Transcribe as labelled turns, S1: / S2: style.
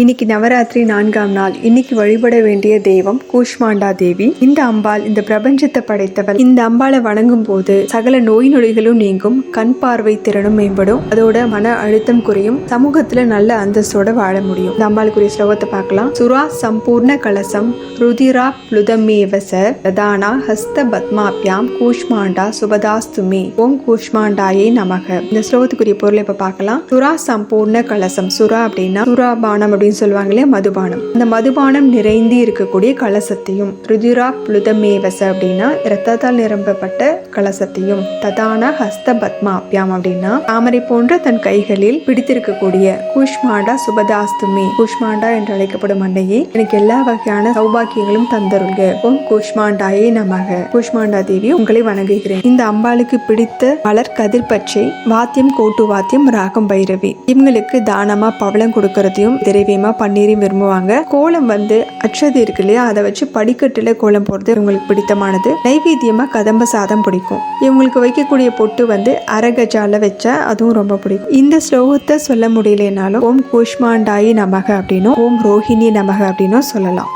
S1: இன்னைக்கு நவராத்திரி 4ஆம் நாள். இன்னைக்கு வழிபட வேண்டிய தெய்வம் கூஷ்மாண்டா தேவி. இந்த அம்பாள் இந்த பிரபஞ்சத்தை படைத்தவள். இந்த அம்பாளை வணங்கும் போது சகல நோய் நொடிகளும் நீங்கும், கண் பார்வை திறனும் மேம்படும், அதோட மன அழுத்தம் குறையும், சமூகத்துல நல்ல அந்தஸ்தோட வாழ முடியும். இந்த அம்பாளுக்குரிய ஸ்லோகத்தை பார்க்கலாம். சுரா சம்பூர்ண கலசம் ருதிரா ப்ளுதமேவச ததானா ஹஸ்த பத்மாப்யாம் கூஷ்மாண்டா சுபதாஸ்துமி ஓம் கூஷ்மாண்டாயே நமக. இந்த ஸ்லோகத்துக்குரிய பொருளை இப்ப பார்க்கலாம். சுரா சம்பூர்ண கலசம். சுரா அப்படின்னா சுராபானம் அப்படின்னு சொல்லுவாங்க இல்லையா, மதுபானம். அந்த மதுபானம் நிறைந்து இருக்கக்கூடிய கலசத்தையும், ருதிரா ப்ளுதமேவச அப்படின்னா இரத்தத்தால் நிரம்பப்பட்ட கலசத்தையும், ததான ஹஸ்த பத்மாப்யாம் அப்படின்னா தாமரை போன்ற தன் கைகளில் பிடித்திருக்கக்கூடிய கூஷ்மாண்டா சுபதாஸ்துமி, கூஷ்மாண்டா என்று அழைக்கப்படும் அன்னையே எனக்கு எல்லா வகையான சௌபாக்கியங்களும் தந்தருள்க. ஓம் கூஷ்மாண்டாயே நமக. கூஷ்மாண்டா தேவி உங்களை வணங்குகிறேன். இந்த அம்பாளுக்கு பிடித்த மலர் கதிர் பச்சை, வாத்தியம் கோட்டு வாத்தியம், ராகம் பைரவி. இவங்களுக்கு தானமா பவளம் கொடுக்கறதையும் திரைவியமா பன்னீரையும் விரும்புவாங்க. கோலம் அச்சது இருக்கு இல்லையா, அதை வச்சு படிக்கட்டுல கோலம் போடுறது இவங்களுக்கு பிடித்தமானது. நைவேத்தியமா கதம்ப சாதம் பிடிக்கும். இவங்களுக்கு வைக்கக்கூடிய பொட்டு அரகஜால வச்சா அதுவும் ரொம்ப பிடிக்கும். இந்த ஸ்லோகத்தை சொல்ல முடியலனாலும் ஓம் கூஷ்மாண்டாயி நமக அப்படின்னும், ஓம் ரோஹிணி நமக அப்படின்னும் சொல்லலாம்.